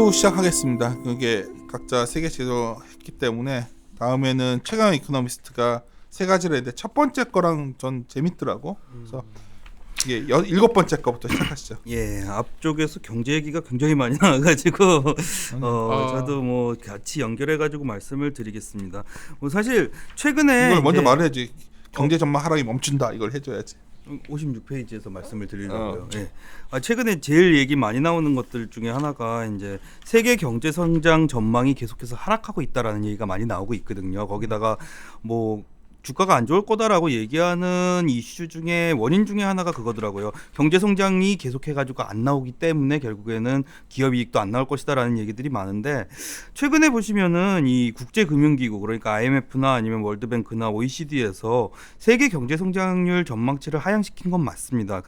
다음으로 시작하겠습니다. 그게 각자 세 개씩으로 했기 때문에 다음에는 최강 이코노미스트가 세 가지를 했는데 첫 번째 거랑 전 재밌더라고. 그래서 이게 일곱 번째 거부터 시작하시죠. 예, 앞쪽에서 경제 얘기가 굉장히 많이 나와가지고 저도 뭐 같이 연결해가지고 말씀을 드리겠습니다. 뭐 사실 최근에 이걸 먼저 말해야지. 경제 전망 하락이 멈춘다 이걸 해줘야지. 56페이지에서 말씀을 드리려고요. 예. 최근에 제일 얘기 많이 나오는 것들 중에 하나가 이제 세계 경제 성장 전망이 계속해서 하락하고 있다라는 얘기가 많이 나오고 있거든요. 거기다가 뭐 주가가 안 좋을 거다라고 얘기하는 이슈 중에 원인 중에 하나가 그거더라고요. 경제 성장이 계속해가지고 안 나오기 때문에 결국에는 기업 이익도 안 나올 것이다라는 얘기들이 많은데, 최근에 보시면은 이 국제금융기구, 그러니까 IMF나 아니면 월드뱅크나 OECD에서 세계 경제 성장률 전망치를 하향시킨 건 맞습니다.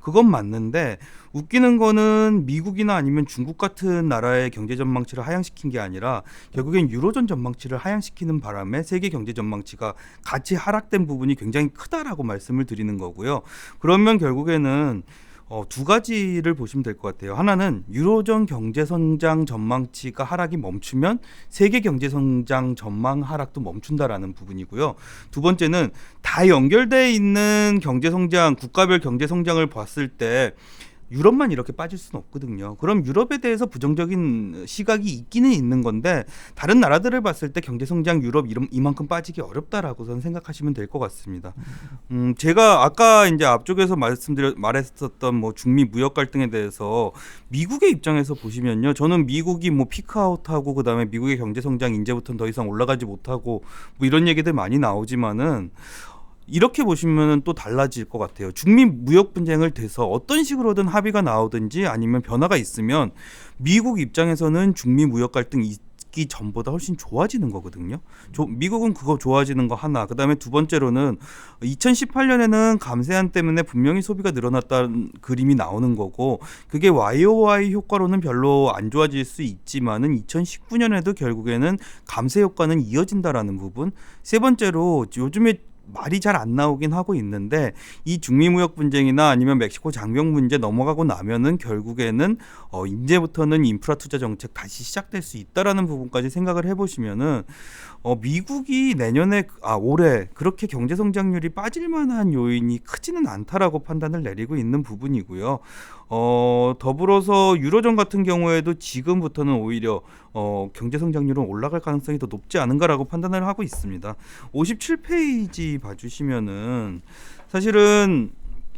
그건 맞는데 웃기는 거는 미국이나 아니면 중국 같은 나라의 경제 전망치를 하향시킨 게 아니라 결국엔 유로존 전망치를 하향시키는 바람에 세계 경제 전망치가 같이 하락된 부분이 굉장히 크다라고 말씀을 드리는 거고요. 그러면 결국에는 두 가지를 보시면 될 것 같아요. 하나는 유로존 경제 성장 전망치가 하락이 멈추면 세계 경제 성장 전망 하락도 멈춘다라는 부분이고요. 두 번째는 다 연결돼 있는 경제 성장, 국가별 경제 성장을 봤을 때 유럽만 이렇게 빠질 수는 없거든요. 그럼 유럽에 대해서 부정적인 시각이 있기는 있는 건데, 다른 나라들을 봤을 때 경제성장 유럽 이만큼 빠지기 어렵다라고 저는 생각하시면 될 것 같습니다. 제가 아까 이제 앞쪽에서 말했었던 뭐 중미 무역 갈등에 대해서 미국의 입장에서 보시면요, 저는 미국이 뭐 피크아웃하고 그다음에 미국의 경제성장 이제부터는 더 이상 올라가지 못하고 뭐 이런 얘기들 많이 나오지만은, 이렇게 보시면 또 달라질 것 같아요. 중미 무역 분쟁을 돼서 어떤 식으로든 합의가 나오든지 아니면 변화가 있으면 미국 입장에서는 중미 무역 갈등 있기 전보다 훨씬 좋아지는 거거든요. 미국은 그거 좋아지는 거 하나. 그다음에 두 번째로는 2018년에는 감세안 때문에 분명히 소비가 늘어났다는 그림이 나오는 거고, 그게 YOY 효과로는 별로 안 좋아질 수 있지만은 2019년에도 결국에는 감세 효과는 이어진다라는 부분. 세 번째로 요즘에 말이 잘 안 나오긴 하고 있는데, 이 중미 무역 분쟁이나 아니면 멕시코 장벽 문제 넘어가고 나면은 결국에는 이제부터는 인프라 투자 정책 다시 시작될 수 있다라는 부분까지 생각을 해보시면은 미국이 올해 그렇게 경제 성장률이 빠질 만한 요인이 크지는 않다라고 판단을 내리고 있는 부분이고요. 더불어서 유로존 같은 경우에도 지금부터는 오히려 경제 성장률은 올라갈 가능성이 더 높지 않은가라고 판단을 하고 있습니다. 57페이지 봐주시면은 사실은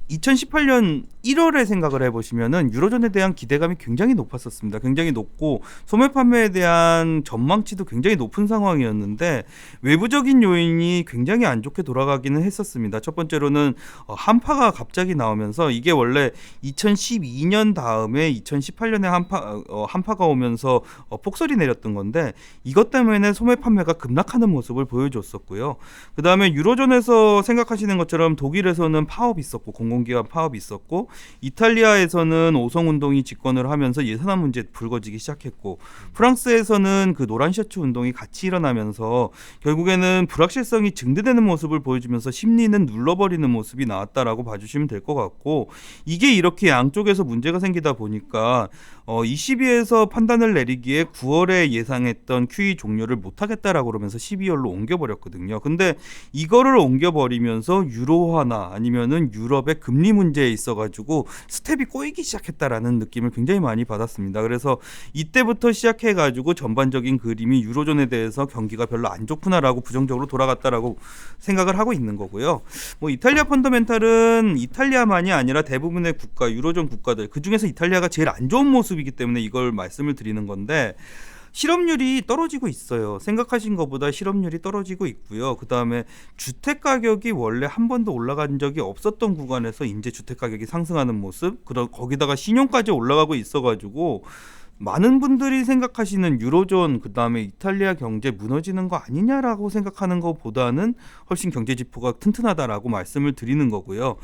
2018년 1월에 생각을 해보시면은 유로존에 대한 기대감이 굉장히 높았었습니다. 굉장히 높고 소매 판매에 대한 전망치도 굉장히 높은 상황이었는데, 외부적인 요인이 굉장히 안 좋게 돌아가기는 했었습니다. 첫 번째로는 한파가 갑자기 나오면서, 이게 원래 2012년 다음에 2018년에 한파가 오면서 폭설이 내렸던 건데, 이것 때문에 소매 판매가 급락하는 모습을 보여줬었고요. 그 다음에 유로존에서 생각하시는 것처럼 독일에서는 파업이 있었고, 공공기관 파업이 있었고, 이탈리아에서는 오성운동이 집권을 하면서 예산안 문제 불거지기 시작했고, 프랑스에서는 그 노란 셔츠 운동이 같이 일어나면서 결국에는 불확실성이 증대되는 모습을 보여주면서 심리는 눌러버리는 모습이 나왔다라고 봐주시면 될 것 같고, 이게 이렇게 양쪽에서 문제가 생기다 보니까 ECB에서 판단을 내리기에 9월에 예상했던 QE 종료를 못하겠다라고 그러면서 12월로 옮겨버렸거든요. 근데 이거를 옮겨버리면서 유로화나 아니면은 유럽의 금리 문제에 있어가지고 스텝이 꼬이기 시작했다라는 느낌을 굉장히 많이 받았습니다. 그래서 이때부터 시작해가지고 전반적인 그림이 유로존에 대해서 경기가 별로 안 좋구나라고 부정적으로 돌아갔다라고 생각을 하고 있는 거고요. 뭐 이탈리아 펀더멘탈은 이탈리아만이 아니라 대부분의 국가, 유로존 국가들, 그 중에서 이탈리아가 제일 안 좋은 모습이기 때문에 이걸 말씀을 드리는 건데, 실업률이 떨어지고 있어요. 생각하신 것보다 실업률이 떨어지고 있고요. 그 다음에 주택 가격이 원래 한 번도 올라간 적이 없었던 구간에서 이제 주택 가격이 상승하는 모습, 거기다가 신용까지 올라가고 있어가지고 많은 분들이 생각하시는 유로존, 그 다음에 이탈리아 경제 무너지는 거 아니냐라고 생각하는 것보다는 훨씬 경제 지표가 튼튼하다라고 말씀을 드리는 거고요.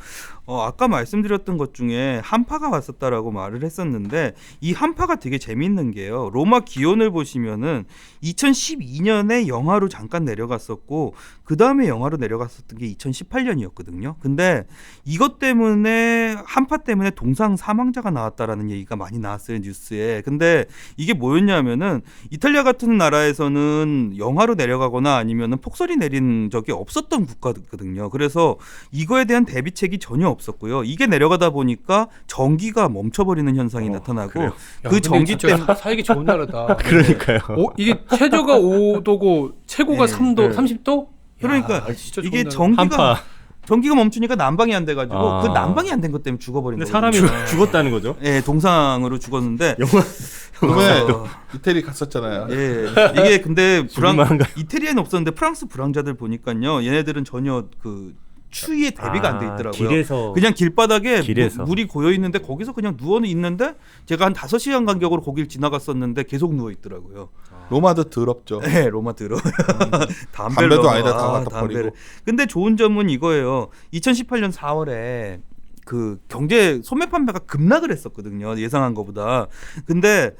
아까 말씀드렸던 것 중에 한파가 왔었다라고 말을 했었는데, 이 한파가 되게 재밌는 게요, 로마 기온을 보시면은 2012년에 영하로 잠깐 내려갔었고, 그 다음에 영하로 내려갔었던 게 2018년이었거든요. 근데 이것 때문에, 한파 때문에 동상 사망자가 나왔다라는 얘기가 많이 나왔어요, 뉴스에. 근데 근데 이게 뭐였냐면은 이탈리아 같은 나라에서는 영하로 내려가거나 아니면은 폭설이 내린 적이 없었던 국가거든요. 그래서 이거에 대한 대비책이 전혀 없었고요. 이게 내려가다 보니까 전기가 멈춰버리는 현상이 나타나고 그래요? 그 전기 때문에 살기 좋은 나라다. 그러니까요. 이게 최저가 5도고 최고가 네, 3도, 네. 30도? 그러니까 야, 진짜 이게 좋은 나라다. 한파. 전기가 멈추니까 난방이 안 돼가지고 아. 그 난방이 안 된 것 때문에 죽어버린 근데 거예요. 사람이 죽었다는 거죠? 예, 동상으로 죽었는데 그러면 어, 이태리 갔었잖아요. 예, 이게 근데 죽을만한가? 이태리에는 없었는데 프랑스 불황자들 보니까요, 얘네들은 전혀 그 추위에 대비가 안 돼 있더라고요. 길에서 그냥 길바닥에 길에서. 물이 고여 있는데 거기서 그냥 누워 있는데 제가 한 5시간 간격으로 거길 지나갔었는데 계속 누워 있더라고요. 로마도 더럽죠. 네, 로마 들어. 담배도 아니다 다 갖다 버리고. 근데 좋은 점은 이거예요. 2018년 4월에 그 경제 소매 판매가 급락을 했었거든요. 예상한 것보다. 근데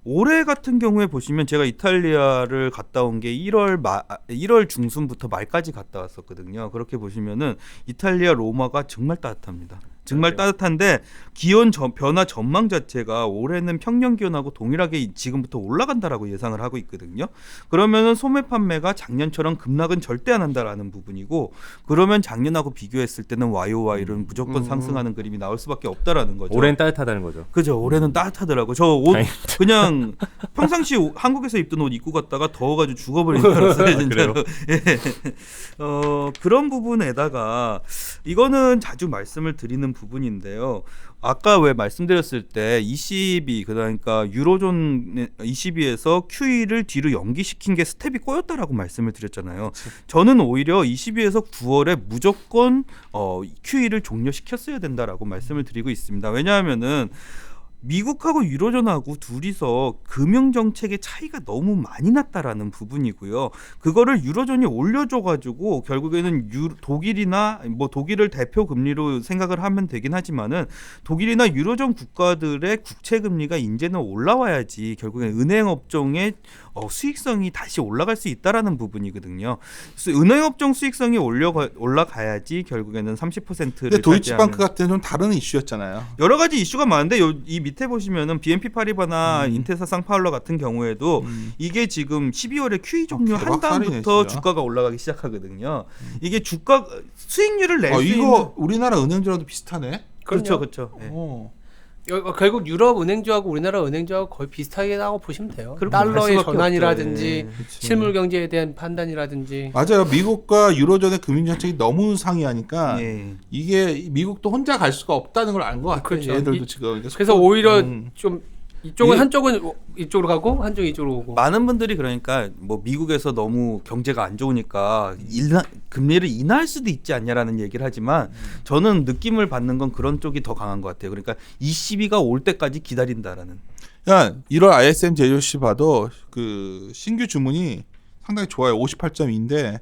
올해 같은 경우에 보시면 제가 이탈리아를 갔다 온 게 1월 중순부터 말까지 갔다 왔었거든요. 그렇게 보시면은 이탈리아 로마가 정말 따뜻합니다. 정말 따뜻한데 기온 변화 전망 자체가 올해는 평년 기온하고 동일하게 지금부터 올라간다라고 예상을 하고 있거든요. 그러면은 소매 판매가 작년처럼 급락은 절대 안 한다라는 부분이고, 그러면 작년하고 비교했을 때는 YOY는 무조건 상승하는 그림이 나올 수밖에 없다라는 거죠. 올해는 따뜻하다는 거죠. 그죠. 올해는 따뜻하더라고. 저 옷 그냥 평상시 한국에서 입던 옷 입고 갔다가 더워가지고 죽어버리는 줄 알았어요. 진짜로. 예. 그런 부분에다가 이거는 자주 말씀을 드리는 부분인데요. 아까 왜 말씀드렸을 때 ECB 그러니까 유로존 ECB에서 QE를 뒤로 연기시킨 게 스텝이 꼬였다라고 말씀을 드렸잖아요. 저는 오히려 ECB에서 9월에 무조건 QE를 종료시켰어야 된다라고 말씀을 드리고 있습니다. 왜냐하면은 미국하고 유로존하고 둘이서 금융 정책의 차이가 너무 많이 났다라는 부분이고요. 그거를 유로존이 올려줘가지고 결국에는 독일이나 뭐 독일을 대표 금리로 생각을 하면 되긴 하지만은 독일이나 유로존 국가들의 국채 금리가 이제는 올라와야지 결국엔 은행 업종의 수익성이 다시 올라갈 수 있다라는 부분이거든요. 그래서 은행업종 수익성이 올라가야지 결국에는 30%를 근데 도이치방크 같은 좀 다른 이슈였잖아요. 여러 가지 이슈가 많은데 이 밑에 보시면은 BNP 파리바나 인테사 상파울러 같은 경우에도 이게 지금 12월에 QE 종료 한 대박살이네, 다음부터 진짜. 주가가 올라가기 시작하거든요. 이게 주가 수익률을 낼 수 이거 있는 우리나라 은행주랑도 비슷하네. 그렇죠, 그렇죠. 네. 결국 유럽 은행주하고 우리나라 은행주하고 거의 비슷하게 보시면 돼요. 그렇게 달러의 갈 수밖에 전환이라든지 없죠. 예. 실물 경제에 대한 판단이라든지. 맞아요. 미국과 유로존의 금융 정책이 너무 상이하니까 예. 이게 미국도 혼자 갈 수가 없다는 걸 안 것 같아요. 그렇죠. 얘들도 지금. 그래서 오히려 음. 좀 이쪽은 한쪽은 이쪽으로 가고 한쪽은 이쪽으로 오고. 많은 분들이 그러니까 뭐 미국에서 너무 경제가 안 좋으니까 금리를 인하할 수도 있지 않냐라는 얘기를 하지만 저는 느낌을 받는 건 그런 쪽이 더 강한 것 같아요. 그러니까 ECB가 올 때까지 기다린다라는. 야, 1월 ISM 제조시 봐도 그 신규 주문이 상당히 좋아요. 58.2인데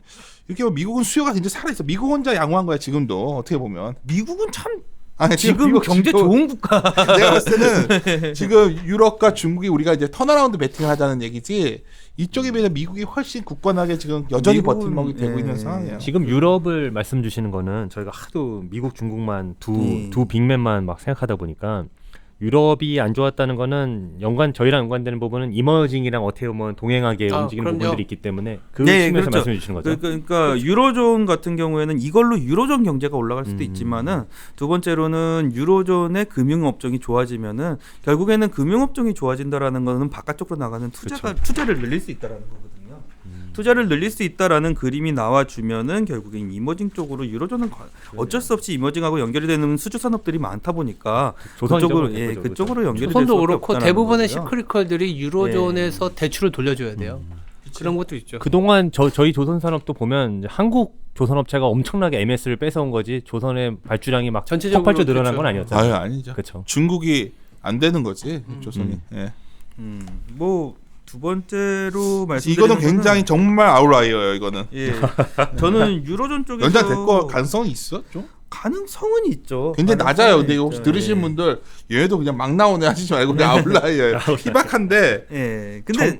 이렇게 미국은 수요가 굉장히 살아있어. 미국 혼자 양호한 거야 지금도 어떻게 보면. 미국은 참 아니, 지금 미국 경제 지금 좋은 국가. 내가 봤을 때는 지금 유럽과 중국이 우리가 이제 턴어라운드 배팅을 하자는 얘기지 이쪽에 비해 미국이 훨씬 굳건하게 지금 여전히 미국은, 버팀목이 되고 예. 있는 상황이에요. 지금 유럽을 말씀 주시는 거는 저희가 하도 미국, 중국만 예. 두 빅맨만 막 생각하다 보니까 유럽이 안 좋았다는 거는 저희랑 연관되는 부분은 이머징이랑 어떻게 보면 동행하게 움직이는 그럼요. 부분들이 있기 때문에 그 네, 측면에서 그렇죠. 말씀해 주시는 거죠. 그러니까 유로존 같은 경우에는 이걸로 유로존 경제가 올라갈 수도 있지만은 두 번째로는 유로존의 금융업종이 좋아지면은 결국에는 금융업종이 좋아진다라는 거는 바깥쪽으로 나가는 투자를 늘릴 수 있다라는 거거든요. 투자를 늘릴 수 있다라는 그림이 나와주면은 결국엔 이머징 쪽으로 유로존은 어쩔 수 없이 이머징하고 연결이 되는 수주 산업들이 많다 보니까 그쪽으로 그쪽으로 연결이 될 조선도 수밖에 그렇고 없다는 대부분의 거고요. 시크리컬들이 유로존에서 대출을 돌려줘야 돼요. 그런 것도 있죠. 그동안 저희 조선산업도 보면 이제 한국 조선업체가 엄청나게 MS를 뺏어온 거지 조선의 발주량이 막 전체적으로 폭발적으로 늘어난 그렇죠. 건 아니었잖아요. 아니죠. 그렇죠. 중국이 안 되는 거지 조선이. 예. 뭐 두 번째로 말씀드리는 이거는 굉장히 정말 아웃라이어예요. 이거는 예. 저는 유로존 쪽에서 연장 될 거 가능성이 있어 좀. 가능성은 있죠. 굉장히 낮아요. 가능성은 근데 이거 혹시 있죠. 들으시는 예. 분들 얘도 그냥 막 나오네 하시지 말고 그냥 아웃라이어예요. 희박한데. 예. 근데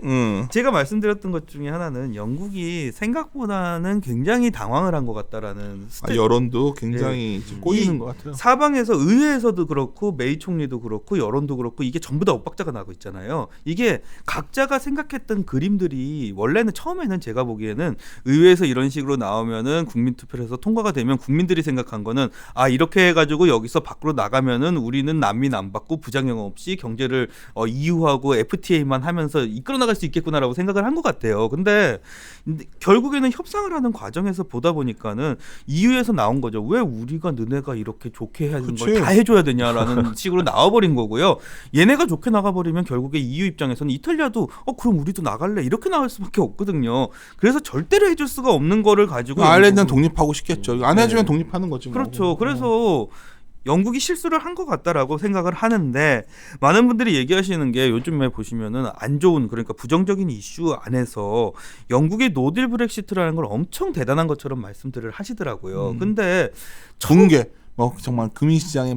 제가 말씀드렸던 것 중에 하나는 영국이 생각보다는 굉장히 당황을 한 것 같다라는 여론도 굉장히 지금 꼬이는 것 같아요. 사방에서 의회에서도 그렇고 메이 총리도 그렇고 여론도 그렇고 이게 전부 다 엇박자가 나고 있잖아요. 이게 각자가 생각했던 그림들이 원래는 처음에는 제가 보기에는 의회에서 이런 식으로 나오면은 국민 투표를 해서 통과가 되면 국민들이 생각한 거는 이렇게 해가지고 여기서 밖으로 나가면은 우리는 난민 안 받고 부작용 없이 경제를 EU하고 FTA만 하면서 이끌어 나갈 수 있겠구나라고 생각을 한 것 같아요. 근데 결국에는 협상을 하는 과정에서 보다 보니까는 EU에서 나온 거죠. 왜 우리가 너네가 이렇게 좋게 해야 하는 걸 다 해줘야 되냐라는 식으로 나와버린 거고요. 얘네가 좋게 나가버리면 결국에 EU 입장에서는 이탈리아도 그럼 우리도 나갈래 이렇게 나올 수밖에 없거든요. 그래서 절대로 해줄 수가 없는 거를 가지고 아일랜드는 독립하고 싶겠죠. 안 해주면 네. 독립하는 거지. 뭐. 그렇죠. 그래서 영국이 실수를 한 것 같다라고 생각을 하는데 많은 분들이 얘기하시는 게 요즘에 보시면은 안 좋은 그러니까 부정적인 이슈 안에서 영국의 노딜 브렉시트라는 걸 엄청 대단한 것처럼 말씀들을 하시더라고요. 근데 붕괴. 정말 금융시장의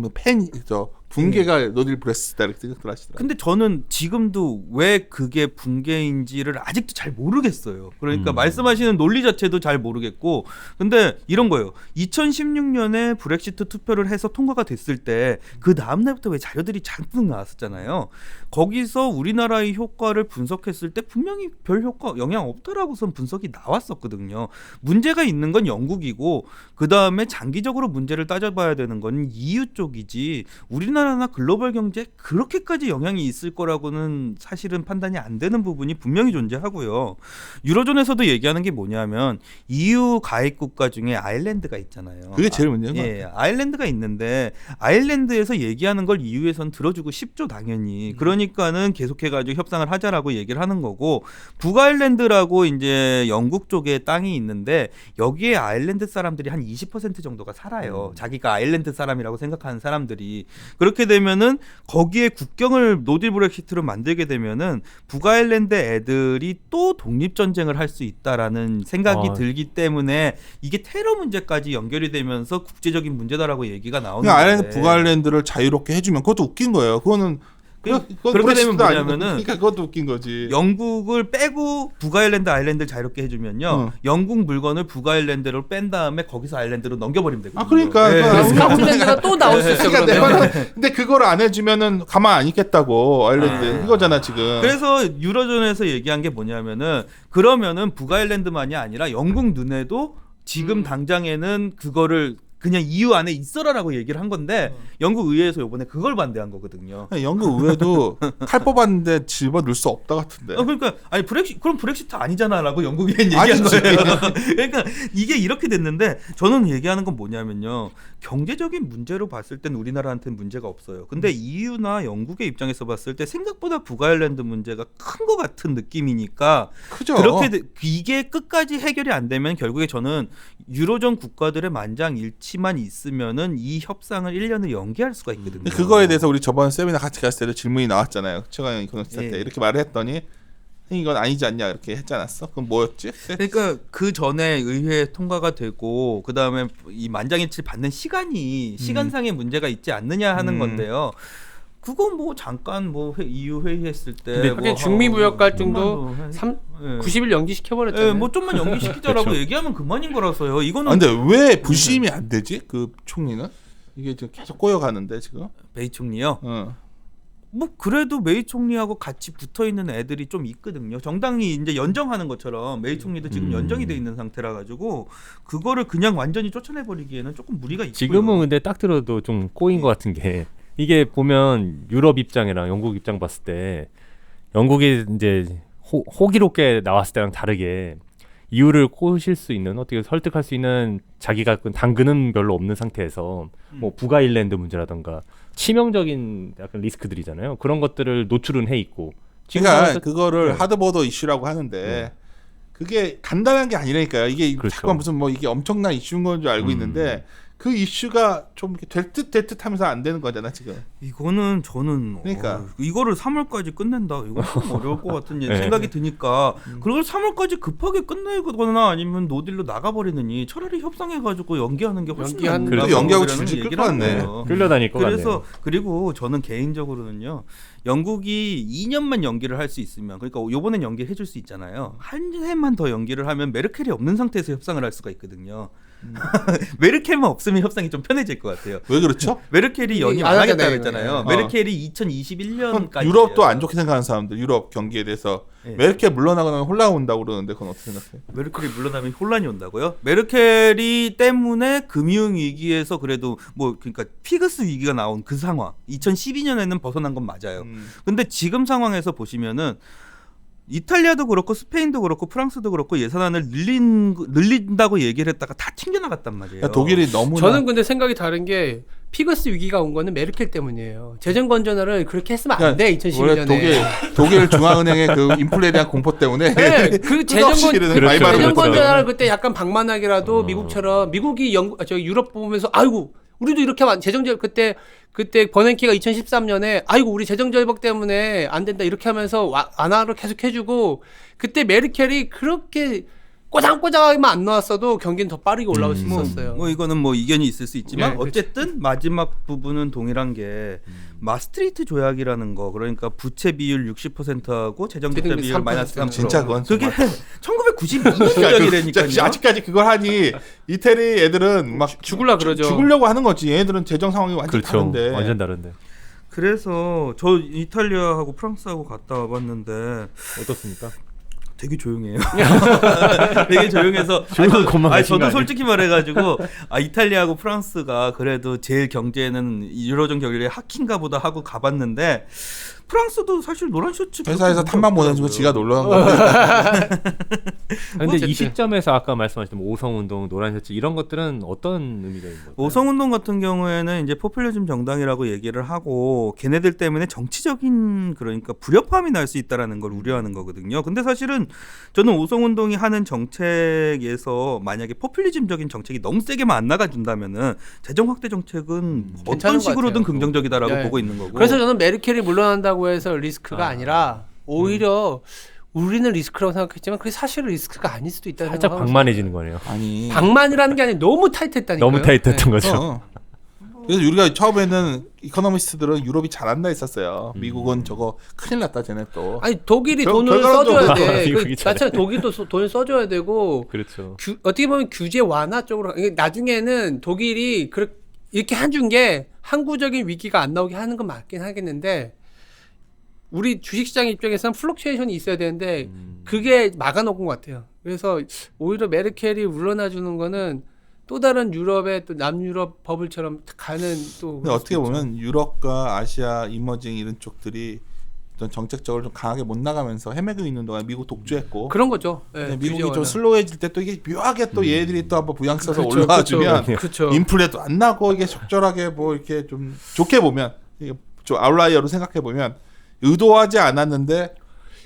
붕괴가 노딜 브렉시트다 이렇게 생각들 하시더라고요. 근데 저는 지금도 왜 그게 붕괴인지를 아직도 잘 모르겠어요. 그러니까 말씀하시는 논리 자체도 잘 모르겠고, 근데 이런 거예요. 2016년에 브렉시트 투표를 해서 통과가 됐을 때 그 다음 날부터 왜 자료들이 잔뜩 나왔었잖아요. 거기서 우리나라의 효과를 분석했을 때 분명히 별 효과 영향 없다라고선 분석이 나왔었거든요. 문제가 있는 건 영국이고 그 다음에 장기적으로 문제를 따져봐야 되는 건 EU 쪽이지 우리나라나 글로벌 경제에 그렇게까지 영향이 있을 거라고는 사실은 판단이 안 되는 부분이 분명히 존재하고요. 유로존에서도 얘기하는 게 뭐냐면 EU 가입 국가 중에 아일랜드가 있잖아요. 그게 제일 문제인 것 같아요. 예, 아일랜드가 있는데 아일랜드에서 얘기하는 걸 EU에선 들어주고 싶죠, 당연히. 그러니까는 계속해가지고 협상을 하자라고 얘기를 하는 거고, 북아일랜드라고 이제 영국 쪽에 땅이 있는데 여기에 아일랜드 사람들이 한 20% 정도가 살아요. 자기가 아일랜드 사람이라고 생각하는 사람들이. 그렇게 되면은 거기에 국경을 노딜 브렉시트로 만들게 되면은 북아일랜드 애들이 또 독립 전쟁을 할 수 있다라는 생각이 들기 때문에 이게 테러 문제까지 연결이 되면서 국제적인 문제다라고 얘기가 나오는 그러니까 건데. 아일랜드 북아일랜드를 자유롭게 해주면 그것도 웃긴 거예요. 그거는 그렇게 되면 뭐냐면은 그러니까 그것도 웃긴 거지. 영국을 빼고 북아일랜드 아일랜드를 자유롭게 해주면요, 영국 물건을 북아일랜드로 뺀 다음에 거기서 아일랜드로 넘겨버리면 되거든요. 그러니까 네. 스카틀랜드가 또 나올 수 있어. 그러니까 내 그러면. 말은 근데 그거를 안 해주면은 가만 안 있겠다고 아일랜드 이거잖아 지금. 그래서 유로존에서 얘기한 게 뭐냐면은 그러면은 북아일랜드만이 아니라 영국 눈에도 지금 당장에는 그거를 그냥 EU 안에 있어라라고 얘기를 한 건데 영국 의회에서 이번에 그걸 반대한 거거든요. 영국 의회도 칼 뽑았는데 집어넣을 수 없다 같은데. 그러니까 아니 그럼 브렉시트 아니잖아라고 영국 의회는 얘기한 아니지. 거예요. 그러니까 이게 이렇게 됐는데 저는 얘기하는 건 뭐냐면요, 경제적인 문제로 봤을 땐 우리나라한테는 문제가 없어요. 근데 EU나 영국의 입장에서 봤을 때 생각보다 북아일랜드 문제가 큰 것 같은 느낌이니까 크죠. 그렇게 이게 끝까지 해결이 안 되면 결국에 저는 유로존 국가들의 만장일치만 있으면은 이 협상을 1년을 연기할 수가 있거든요. 근데 그거에 대해서 우리 저번 세미나 같이 갔을 때도 질문이 나왔잖아요. 최강영 이코노미스트 때 이렇게 말을 했더니 이건 아니지 않냐 이렇게 했지 않았어? 그럼 뭐였지? 그러니까 그 전에 의회 통과가 되고 그 다음에 이 만장일치 받는 시간상의 문제가 있지 않느냐 하는 건데요. 그거 뭐 잠깐 EU 회의했을 때 하긴 중미무역 갈등도 네. 90일 연기시켜버렸잖아요. 뭐 좀만 연기시키자라고 얘기하면 그만인 거라서요. 이거는 근데 왜 부심이 안 되지? 그 총리는 이게 지금 계속 꼬여가는데 지금. 메이 총리요. 뭐 그래도 메이 총리하고 같이 붙어 있는 애들이 좀 있거든요. 정당이 이제 연정하는 것처럼 메이 총리도 지금 연정이 돼 있는 상태라 가지고 그거를 그냥 완전히 쫓아내 버리기에는 조금 무리가 있고요. 지금은 근데 딱 들어도 좀 꼬인 것 같은 게 이게 보면 유럽 입장이랑 영국 입장 봤을 때 영국이 이제 호기롭게 나왔을 때랑 다르게 이유를 꼬실 수 있는 어떻게 설득할 수 있는 자기가 당근은 별로 없는 상태에서 뭐 북아일랜드 문제라던가 치명적인 약간 리스크들이잖아요. 그런 것들을 노출은 해 있고. 그러니까 그거를 하드보더 이슈라고 하는데 그게 간단한 게 아니라니까요. 이게 그렇죠. 잠깐 무슨 뭐 이게 엄청난 이슈인 건 줄 알고 있는데 그 이슈가 좀 이렇게 될 듯 하면서 안 되는 거잖아 지금. 이거는 저는 그러니까. 이거를 3월까지 끝낸다. 이거 좀 어려울 것 같은 네. 생각이 드니까 그걸 3월까지 급하게 끝내거나 아니면 노딜로 나가버리느니 차라리 협상해가지고 연기하는 게 훨씬 연기하는 낫다. 그래도 연기하고 그러는 질질 얘기를 끌 것 같네. 하는 거예요. 끌려다닐 것 그래서 같네요. 그리고 저는 개인적으로는요. 영국이 2년만 연기를 할 수 있으면 그러니까 요번엔 연기를 해줄 수 있잖아요. 한 해만 더 연기를 하면 메르켈이 없는 상태에서 협상을 할 수가 있거든요. 메르켈만 없으면 협상이 좀 편해질 것 같아요. 왜 그렇죠? 메르켈이 연임 안 안 하겠다 하잖아요, 그랬잖아요. 이번에. 메르켈이 2021년까지 유럽도 안 좋게 생각하는 사람들, 유럽 경기에 대해서 네. 메르켈 물러나거나 혼란 온다고 그러는데 그건 어떻게 생각해? 메르켈이 물러나면 혼란이 온다고요? 메르켈이 때문에 금융 위기에서 그래도 뭐 그러니까 피그스 위기가 나온 그 상황 2012년에는 벗어난 건 맞아요. 근데 지금 상황에서 보시면은 이탈리아도 그렇고 스페인도 그렇고 프랑스도 그렇고 예산안을 늘린다고 얘기를 했다가 다 튕겨나갔단 말이에요. 그러니까 독일이 너무나 저는 근데 생각이 다른 게 피거스 위기가 온 거는 메르켈 때문이에요. 재정 건전화를 그렇게 했으면 안 돼. 2012년에. 원래 독일 중앙은행의 그 인플레에 대한 공포 때문에 네, 그 재정 끝없이 이러는 그렇죠. 말발을 재정 못하고. 건전화를 그때 약간 방만하게라도 미국처럼 미국이 저기 유럽 보면서 아이고 우리도 이렇게 하면 재정절 그때 버냉키가 2013년에 아이고 우리 재정절벽 때문에 안 된다 이렇게 하면서 완화를 계속 해주고 그때 메르켈이 그렇게 꼬장꼬장하게만 안 나왔어도 경기는 더 빠르게 올라올 수 있었어요. 뭐 이거는 뭐 이견이 있을 수 있지만 네, 그렇죠. 어쨌든 마지막 부분은 동일한 게 마스트리트 조약이라는 거 그러니까 부채 비율 60%하고 재정 적자 재정비 비율 마이너스 3%. 진짜 그건 그게 정말. 1992년 진짜 조약이라니까요. 아직까지 그걸 하니 이태리 애들은 막 죽을라 그러죠. 죽으려고 하는 거지. 얘들은 재정 상황이 완전 그렇죠. 다른데. 완전 다른데. 그래서 저 이탈리아하고 프랑스하고 갔다 와봤는데 어떻습니까? 되게 조용해요. 되게 조용해서 조용한 곳만 가신 거 저도 아니에요? 솔직히 말해가지고 이탈리아하고 프랑스가 그래도 제일 경제는 유로존 경제의 하키인가 보다 하고 가봤는데 프랑스도 사실 노란 셔츠 회사에서 그렇게 탐방 문제 보내주고 지가 없더라고요. 놀러 간 거야. 근데 어쨌든. 이 시점에서 아까 말씀하셨던 뭐 오성운동, 노란셔츠 이런 것들은 어떤 의미가 있는 거예요? 오성운동 같은 경우에는 이제 포퓰리즘 정당이라고 얘기를 하고 걔네들 때문에 정치적인 그러니까 불협화음이 날 수 있다라는 걸 우려하는 거거든요. 근데 사실은 저는 오성운동이 하는 정책에서 만약에 포퓰리즘적인 정책이 너무 세게만 안 나가준다면은 재정 확대 정책은 어떤 괜찮은 것 식으로든 같아요. 긍정적이다라고 네. 보고 있는 거고. 그래서 저는 메르켈이 물러난다고 해서 리스크가 아니라 오히려 우리는 리스크라고 생각했지만 그게 사실은 리스크가 아닐 수도 있다는 살짝 생각을 방만해지는 거네요. 아니. 방만이라는 게 아니라 너무 타이트했다니까요. 너무 타이트했던 거죠. 어. 그래서 우리가 처음에는 이코노미스트들은 유럽이 잘한다 했었어요. 미국은 저거 큰일 났다 쟤네 또. 아니 독일이 저- 돈을 결과론도 써줘야 그렇고. 돼. 미국이 그 마찬가지로 독일도 돈을 써줘야 되고 그렇죠. 어떻게 보면 규제 완화 쪽으로 이게 나중에는 독일이 이렇게 해준 게 항구적인 위기가 안 나오게 하는 건 맞긴 하겠는데 우리 주식시장 입장에서는 플럭츄에이션이 있어야 되는데 그게 막아놓은 것 같아요. 그래서 오히려 메르켈이 물러나주는 거는 또 다른 유럽의 또 남유럽 버블처럼 가는 또 근데 어떻게 보면 유럽과 아시아 이머징 이런 쪽들이 좀 정책적으로 좀 강하게 못 나가면서 헤매고 있는 동안 미국 독주했고 그런 거죠. 예, 근데 미국이 규제 좀 완화. 슬로해질 때 또 이게 묘하게 또 얘들이 또 한번 부양 써서 그렇죠, 올라와주면 그렇죠. 인플레도 안 나고 이게 적절하게 뭐 이렇게 좀 좋게 보면 이게 좀 아웃라이어로 생각해 보면 의도하지 않았는데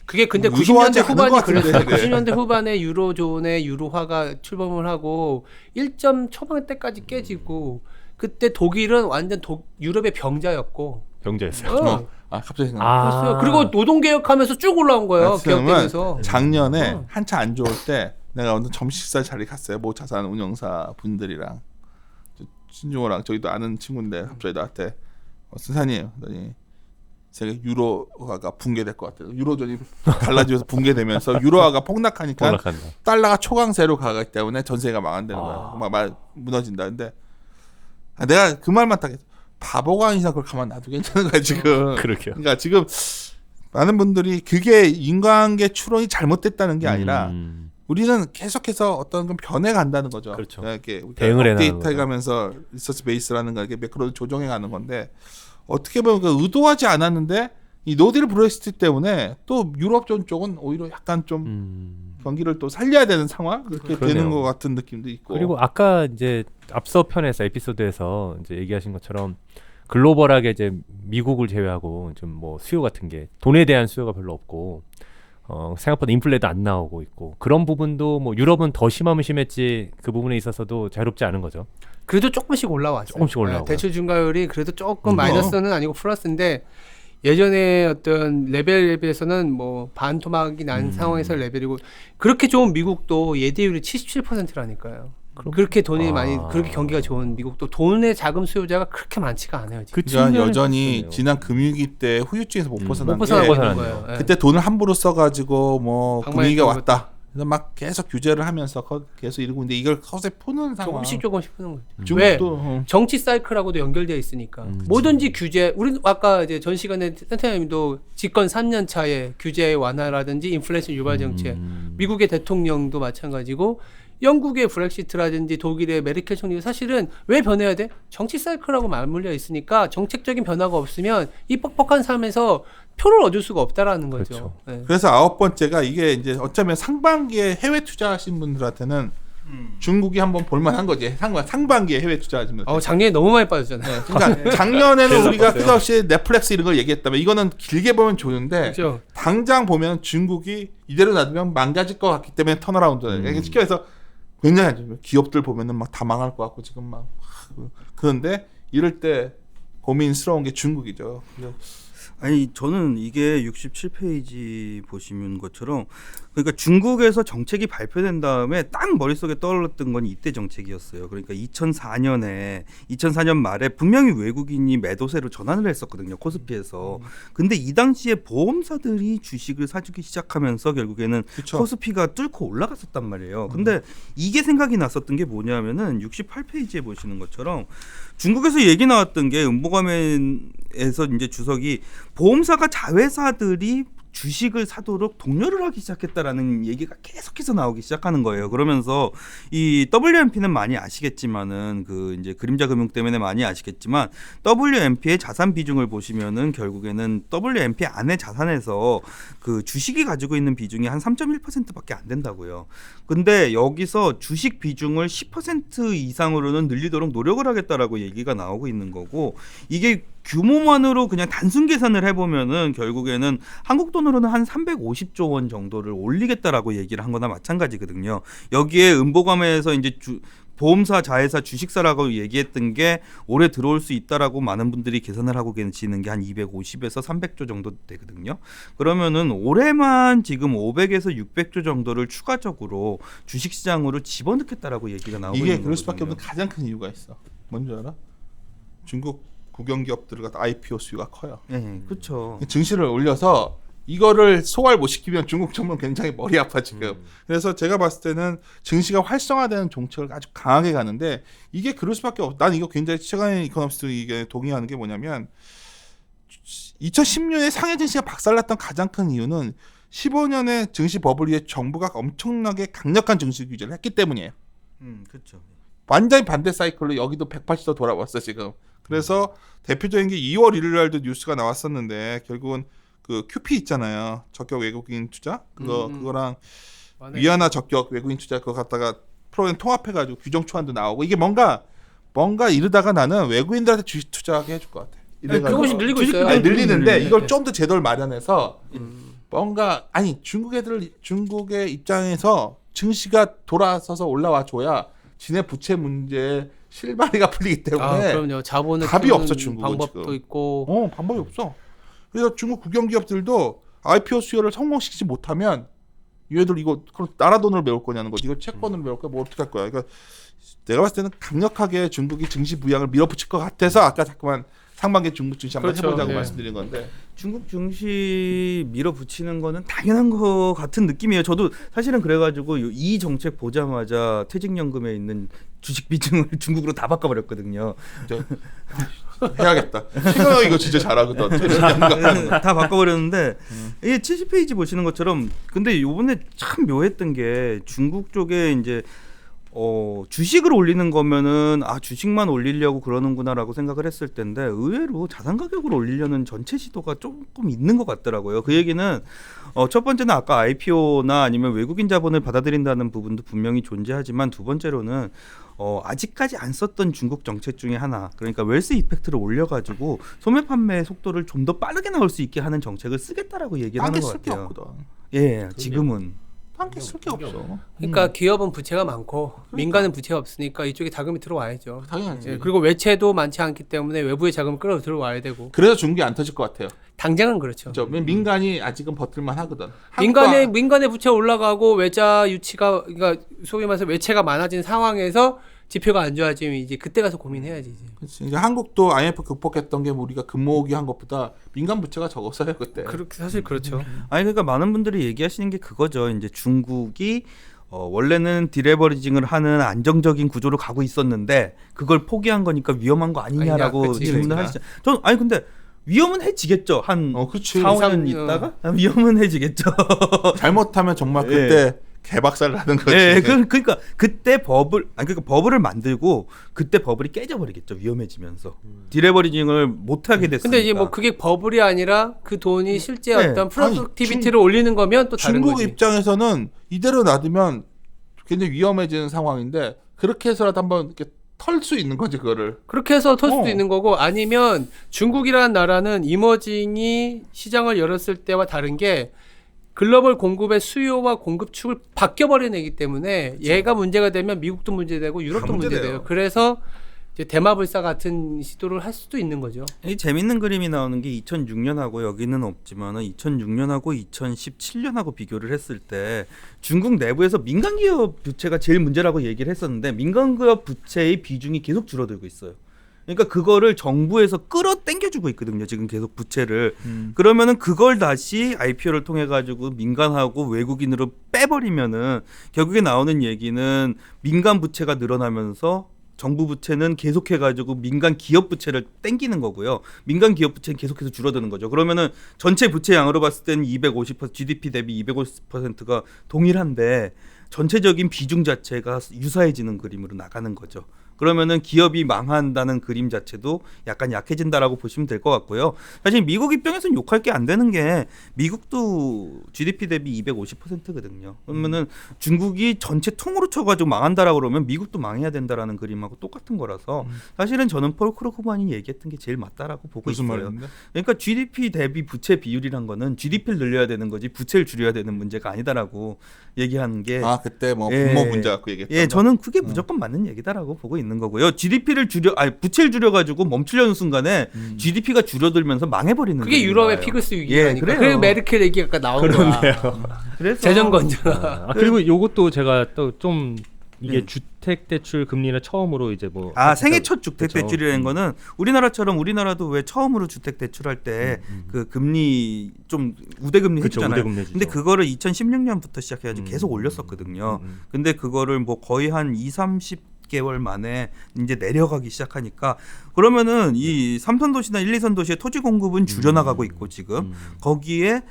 그게 근데 의도하지 90년대 않은 후반이 것 같은데, 그랬어요. 네. 90년대 후반에 유로존의 유로화가 출범을 하고 1점 초반 때까지 깨지고 그때 독일은 완전 유럽의 병자였고 병자였어요. 갑자기 생각. 그랬어요. 그리고 노동개혁하면서 쭉 올라온 거예요. 기업대에서. 작년에 한차 안 좋을 때 내가 오늘 점심 식사 자리 갔어요. 모 자산 운용사 분들이랑 신중호랑 저기도 아는 친구인데 갑자기 나한테 선사님 그러더니 세계 유로화가 붕괴될 것 같아요. 유로존이 갈라지면서 붕괴되면서 유로화가 폭락하니까 올라간다. 달러가 초강세로 가기 때문에 전세가 망한다는 거야. 막 무너진다. 근데 내가 그 말만 딱 했어. 바보가 아닌 이상 그걸 가만 놔도 괜찮은 거야 지금. 그러게요. 그러니까 지금 많은 분들이 그게 인간계 추론이 잘못됐다는 게 아니라 우리는 계속해서 어떤 건 변해 간다는 거죠. 그렇죠. 이렇게 대응을 해 나가는 업데이트 해가면서 리서치 베이스라는 거 이렇게 매크로를 조정해 가는 건데 어떻게 보면 그 의도하지 않았는데 이 노딜 브렉시트 때문에 또 유럽존 쪽은 오히려 약간 좀 경기를 또 살려야 되는 상황 그렇게 그러네요. 되는 것 같은 느낌도 있고. 그리고 아까 이제 앞서 편에서 에피소드에서 이제 얘기하신 것처럼 글로벌하게 이제 미국을 제외하고 좀 뭐 수요 같은 게 돈에 대한 수요가 별로 없고 생각보다 인플레도 안 나오고 있고 그런 부분도 뭐 유럽은 더 심하면 심했지 그 부분에 있어서도 자유롭지 않은 거죠. 그래도 조금씩 올라왔어요. 조금씩 올라오고요. 대출 증가율이 그래도 조금 마이너스는 아니고 플러스인데 예전에 어떤 레벨에 비해서는 뭐 반토막이 난 상황에서 레벨이고 그렇게 좋은 미국도 예대율이 77%라니까요. 그렇게 돈이 많이 그렇게 경기가 좋은 미국도 돈의 자금 수요자가 그렇게 많지가 않아요. 지금. 그러니까 여전히 지난 금융위기 때 후유증에서 못 벗어난 못 게 벗어나고 있는 벗어났네요. 거예요. 예. 그때 돈을 함부로 써가지고 뭐 방망이 분위기가 끄는 왔다. 그래서 막 계속 규제를 하면서 계속 이러고 있는데 이걸 서서히 푸는 상황. 조금씩 푸는 거죠. 왜? 중국도 정치 사이클하고도 연결되어 있으니까 뭐든지 규제. 우리 아까 이제 전 시간에 센터님도 집권 3년 차에 규제 완화라든지 인플레이션 유발 정책, 미국의 대통령도 마찬가지고. 영국의 브렉시트라든지 독일의 메르켈 총리 사실은 왜 변해야 돼? 정치 사이클하고 맞물려 있으니까 정책적인 변화가 없으면 이 뻑뻑한 삶에서 표를 얻을 수가 없다라는 거죠. 그렇죠. 네. 그래서 9번째가 이게 이제 어쩌면 상반기에 해외 투자하신 분들한테는 중국이 한번 볼만한 거지. 상반기에 해외 투자하신 분들. 작년에 너무 많이 빠졌잖아요. 그러니까 작년에는 우리가 끝없이 넷플릭스 이런 걸 얘기했다면 이거는 길게 보면 좋은데 그렇죠. 당장 보면 중국이 이대로 놔두면 망가질 것 같기 때문에 턴어라운드를 이게 쉽게 해서 굉장히 안 좋아요. 기업들 보면은 막 다 망할 것 같고 지금 막 그런데 이럴 때 고민스러운 게 중국이죠. 아니 저는 이게 67페이지 보시면 것처럼 그러니까 중국에서 정책이 발표된 다음에 딱 머릿속에 떠올랐던 건 이때 정책이었어요. 그러니까 2004년 말에 분명히 외국인이 매도세로 전환을 했었거든요. 코스피에서. 근데 이 당시에 보험사들이 주식을 사주기 시작하면서 결국에는 그쵸. 코스피가 뚫고 올라갔었단 말이에요. 근데 이게 생각이 났었던 게 뭐냐면은 68페이지에 보시는 것처럼 중국에서 얘기 나왔던 게 은보감에서 이제 주석이 보험사가 자회사들이 주식을 사도록 독려를 하기 시작했다라는 얘기가 계속해서 나오기 시작하는 거예요. 그러면서 이 WMP는 많이 아시겠지만은 그 이제 그림자 금융 때문에 많이 아시겠지만 WMP의 자산 비중을 보시면은 결국에는 WMP 안에 자산에서 그 주식이 가지고 있는 비중이 한 3.1%밖에 안 된다고요. 근데 여기서 주식 비중을 10% 이상으로는 늘리도록 노력을 하겠다라고 얘기가 나오고 있는 거고 이게 규모만으로 그냥 단순 계산을 해보면은 결국에는 한국 돈으로는 한 350조 원 정도를 올리겠다라고 얘기를 한 거나 마찬가지거든요. 여기에 은보감에서 이제 보험사, 자회사, 주식사라고 얘기했던 게 올해 들어올 수 있다라고 많은 분들이 계산을 하고 계시는 게 한 250에서 300조 정도 되거든요. 그러면은 올해만 지금 500에서 600조 정도를 추가적으로 주식시장으로 집어넣겠다라고 얘기가 나오고 있는 이게 거거든요. 그럴 수밖에 없는 가장 큰 이유가 있어. 뭔지 알아? 중국 국영기업들과 IPO 수요가 커요. 네, 그렇죠. 증시를 올려서 이거를 소화를 못 시키면 중국 정부는 굉장히 머리 아파 지금. 그래서 제가 봤을 때는 증시가 활성화되는 정책을 아주 강하게 가는데 이게 그럴 수밖에 없. 난 이거 굉장히 최근에 이코노미스트 이게 동의하는 게 뭐냐면 2010년에 상해 증시가 박살났던 가장 큰 이유는 15년의 증시 버블 위에 정부가 엄청나게 강력한 증시 규제를 했기 때문이에요. 그렇죠. 완전히 반대 사이클로 여기도 180도 돌아왔어 지금. 그래서 대표적인 게 2월 1일 날도 뉴스가 나왔었는데 결국은 그 QP 있잖아요. 적격 외국인 투자 그거랑 위안화 적격 외국인 투자 그거 갖다가 프로그램 통합해가지고 규정 초안도 나오고 이게 뭔가 이러다가 나는 외국인들한테 주식 투자하게 해줄 것 같아. 조금씩 늘리고 있어요. 아니, 늘리는데 네. 이걸 좀 더 제도를 마련해서 뭔가 중국의 입장에서 증시가 돌아서서 올라와 줘야 지네 부채 문제 실마리가 풀리기 때문에 그럼요. 자본을 답이 키우는 없어, 중국은 방법도 지금. 있고. 방법이 없어. 그래서 중국 국영기업들도 IPO 수요를 성공시키지 못하면 얘들 이거 그럼 나라 돈을 메울 거냐는 거지. 이거 채권을 메울 거야. 뭐 어떻게 할 거야. 그러니까 내가 봤을 때는 강력하게 중국이 증시 부양을 밀어붙일 것 같아서 아까 자꾸만 상반기 중국 증시 한번 그렇죠. 해보자고 네. 말씀드린 건데. 중국 증시 밀어붙이는 거는 당연한 것 같은 느낌이에요. 저도 사실은 그래가지고 이 정책 보자마자 퇴직연금에 있는 주식 비중을 중국으로 다 바꿔버렸거든요. 이제 해야겠다. 최근에 이거 진짜 잘하거든. 다 바꿔버렸는데 이게 70페이지 보시는 것처럼 근데 요번에 참 묘했던 게 중국 쪽에 이제 주식을 올리는 거면은 주식만 올리려고 그러는구나라고 생각을 했을 텐데 의외로 자산 가격을 올리려는 전체 시도가 조금 있는 것 같더라고요. 그 얘기는 첫 번째는 아까 IPO나 아니면 외국인 자본을 받아들인다는 부분도 분명히 존재하지만 두 번째로는 아직까지 안 썼던 중국 정책 중에 하나 그러니까 웰스 이펙트를 올려가지고 소매 판매 속도를 좀 더 빠르게 나올 수 있게 하는 정책을 쓰겠다라고 얘기를 하는 것 쓸게 같아요. 없거든. 예, 지금은 딴 게 쓸 게 없어. 그러니까 기업은 부채가 많고 민간은 부채가 없으니까 이쪽에 자금이 들어와야죠. 당연하지. 예, 그리고 외채도 많지 않기 때문에 외부의 자금을 끌어 들어와야 되고 그래서 중국이 안 터질 것 같아요. 당장은 그렇죠. 민간이 아직은 버틸만 하거든. 민간의 부채 올라가고 외자 유치가 그러니까 소위 말해서 외채가 많아진 상황에서 지표가 안 좋아지면 이제 그때 가서 고민해야지. 이제. 그치. 이제 한국도 IMF 극복했던 게 뭐 우리가 금모으기 한 것보다 민간 부채가 적었어요 그때. 그렇게 사실 그렇죠. 아니 그러니까 많은 분들이 얘기하시는 게 그거죠. 이제 중국이 원래는 디레버리징을 하는 안정적인 구조로 가고 있었는데 그걸 포기한 거니까 위험한 거 아니냐라고 아니냐, 그치, 질문을 그러니까. 하시죠. 전 아니 근데 위험은 해지겠죠. 한 그치. 4, 5년 삼- 있다가 위험은 해지겠죠. 잘못하면 정말 그때 개박살 나는 거지. 예, 그러니까 그때 그러니까 버블을 만들고 그때 버블이 깨져버리겠죠. 위험해지면서 디레버리징을 못 하게 됐으니까. 근데 이제 뭐 그게 버블이 아니라 그 돈이 실제 네. 어떤 프로덕티비티를 올리는 거면 또 다른 중국 거지. 입장에서는 이대로 놔두면 굉장히 위험해지는 상황인데 그렇게 해서라도 한번 이렇게 털 수 있는 거지 그거를. 그렇게 해서 털 수도 어. 있는 거고 아니면 중국이라는 나라는 이머징이 시장을 열었을 때와 다른 게 글로벌 공급의 수요와 공급 축을 바뀌어버리는 애기 때문에 얘가 문제가 되면 미국도 문제되고 유럽도 다 문제돼요. 문제돼요. 그래서 이제 대마불사 같은 시도를 할 수도 있는 거죠. 이 재밌는 그림이 나오는 게 2006년하고 여기는 없지만은 2006년하고 2017년하고 비교를 했을 때 중국 내부에서 민간 기업 부채가 제일 문제라고 얘기를 했었는데 민간 기업 부채의 비중이 계속 줄어들고 있어요. 그러니까 그거를 정부에서 끌어당겨주고 있거든요. 지금 계속 부채를. 그러면은 그걸 다시 IPO를 통해 가지고 민간하고 외국인으로 빼버리면은 결국에 나오는 얘기는 민간 부채가 늘어나면서 정부 부채는 계속해 가지고 민간 기업 부채를 땡기는 거고요. 민간 기업 부채는 계속해서 줄어드는 거죠. 그러면은 전체 부채 양으로 봤을 때는 250% GDP 대비 250%가 동일한데 전체적인 비중 자체가 유사해지는 그림으로 나가는 거죠. 그러면은 기업이 망한다는 그림 자체도 약간 약해진다라고 보시면 될 것 같고요. 사실 미국 입장에서는 욕할 게 안 되는 게 미국도 GDP 대비 250%거든요. 그러면은 중국이 전체 통으로 쳐가지고 망한다라고 그러면 미국도 망해야 된다라는 그림하고 똑같은 거라서 사실은 저는 폴 크루그만이 얘기했던 게 제일 맞다라고 보고 무슨 있어요. 말인데? 그러니까 GDP 대비 부채 비율이란 거는 GDP를 늘려야 되는 거지 부채를 줄여야 되는 문제가 아니다라고 얘기하는 게 그때 뭐 예. 부모 문제 갖고 얘기했던 예, 거. 저는 그게 무조건 맞는 얘기다라고 보고 있는 거고요. GDP를 부채를 줄여가지고 멈추려는 순간에 GDP가 줄어들면서 망해버리는. 그게 일이 유럽의 나와요. 피그스 예, 위기라니까. 그래요. 그리고 메르켈 얘기가 아까 나온 거야. 그래서 재정 건전화. 그리고 요것도 제가 또 좀 이게 네. 주택 대출 금리를 처음으로 이제 뭐 생애 첫 주택 그쵸. 대출이라는 거는 우리나라처럼 우리나라도 왜 처음으로 주택 대출할 때 그 금리 좀 우대금리 그쵸, 해주잖아요. 우대금리 해주죠. 근데 그거를 2016년부터 시작해가지고 계속 올렸었거든요. 근데 그거를 뭐 거의 한 30개월 만에 이제 내려가기 시작하니까 그러면은 이 3선 도시나 1, 2선 도시의 토지 공급은 줄여나가고 있고 지금 거기에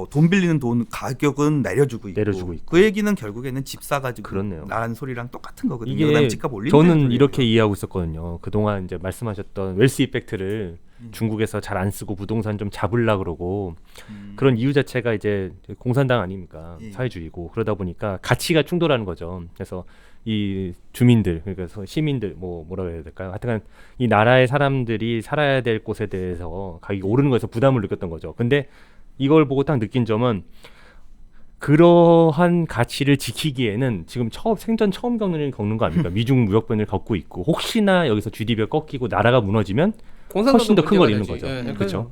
돈 빌리는 돈 가격은 내려주고 있고. 그 얘기는 결국에는 집 사가지고 그렇네요. 나라는 소리랑 똑같은 거거든요. 이게 그다음에 집값 올리는 저는 소리예요. 이렇게 이해하고 있었거든요. 그동안 이제 말씀하셨던 웰스 이펙트를 중국에서 잘 안 쓰고 부동산 좀 잡으려 그러고 그런 이유 자체가 이제 공산당 아닙니까? 예. 사회주의고 그러다 보니까 가치가 충돌하는 거죠. 그래서 이 주민들 그러니까 시민들 뭐라고 해야 될까요? 하여튼 이 나라의 사람들이 살아야 될 곳에 대해서 가격이 오르는 거에서 부담을 느꼈던 거죠. 근데 이걸 보고 딱 느낀 점은 그러한 가치를 지키기에는 지금 생전 처음 겪는 거 아닙니까? 미중 무역변을 겪고 있고 혹시나 여기서 GDP가 꺾이고 나라가 무너지면 훨씬 더 큰 걸 잃는 거죠. 그렇죠.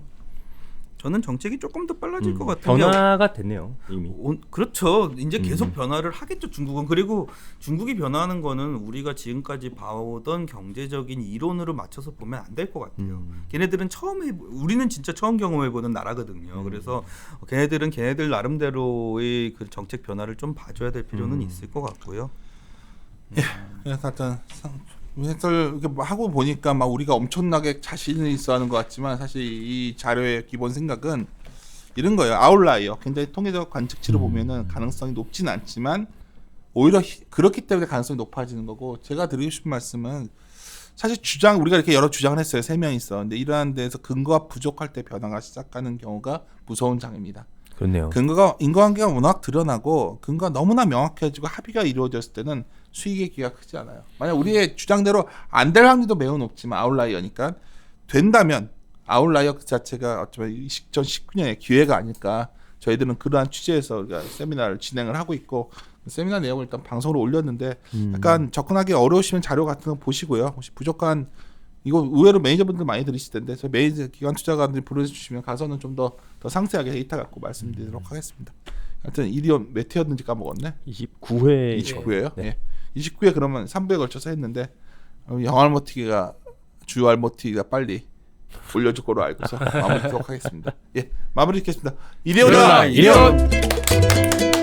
저는 정책이 조금 더 빨라질 것 같은데 변화가 됐네요 이미. 그렇죠. 이제 계속 변화를 하겠죠 중국은. 그리고 중국이 변화하는 거는 우리가 지금까지 봐오던 경제적인 이론으로 맞춰서 보면 안 될 것 같아요. 걔네들은 우리는 진짜 처음 경험해보는 나라거든요. 그래서 걔네들은 걔네들 나름대로의 그 정책 변화를 좀 봐줘야 될 필요는 있을 것 같고요. 그래서 하여튼 해설 이렇게 하고 보니까 막 우리가 엄청나게 자신이 있어하는 것 같지만 사실 이 자료의 기본 생각은 이런 거예요. 아웃라이어. 굉장히 통계적 관측치로 보면은 가능성이 높진 않지만 오히려 그렇기 때문에 가능성이 높아지는 거고 제가 드리고 싶은 말씀은 사실 우리가 이렇게 여러 주장을 했어요. 3명 있어. 근데 이러한 데에서 근거가 부족할 때 변화가 시작하는 경우가 무서운 장입니다. 그렇네요. 인과관계가 워낙 드러나고 근거가 너무나 명확해지고 합의가 이루어졌을 때는 수익의 기회가 크지 않아요. 만약 우리의 주장대로 안 될 확률도 매우 높지만 아웃라이어니까 된다면 아웃라이어 그 자체가 어쩌면 2019년의 기회가 아닐까 저희들은 그러한 취지에서 우리가 세미나를 진행을 하고 있고 세미나 내용을 일단 방송으로 올렸는데 약간 접근하기 어려우시면 자료 같은 거 보시고요. 혹시 부족한 이거 의외로 매니저분들 많이 들으실 텐데 저 매니저 기관 투자가들이 불러주시면 가서는 좀 더 상세하게 데이터 갖고 말씀드리도록 하겠습니다. 하여튼 이디엄 몇 회였는지 까먹었네. 29회 29회요? 네. 예. 29회 그러면 3부에 걸쳐서 했는데 영알모티기가 주요 알모티기가 빨리 올려줄 거로 알고서 마무리하도록 하겠습니다. 예, 마무리 짓겠습니다. 이대호다. 이대호!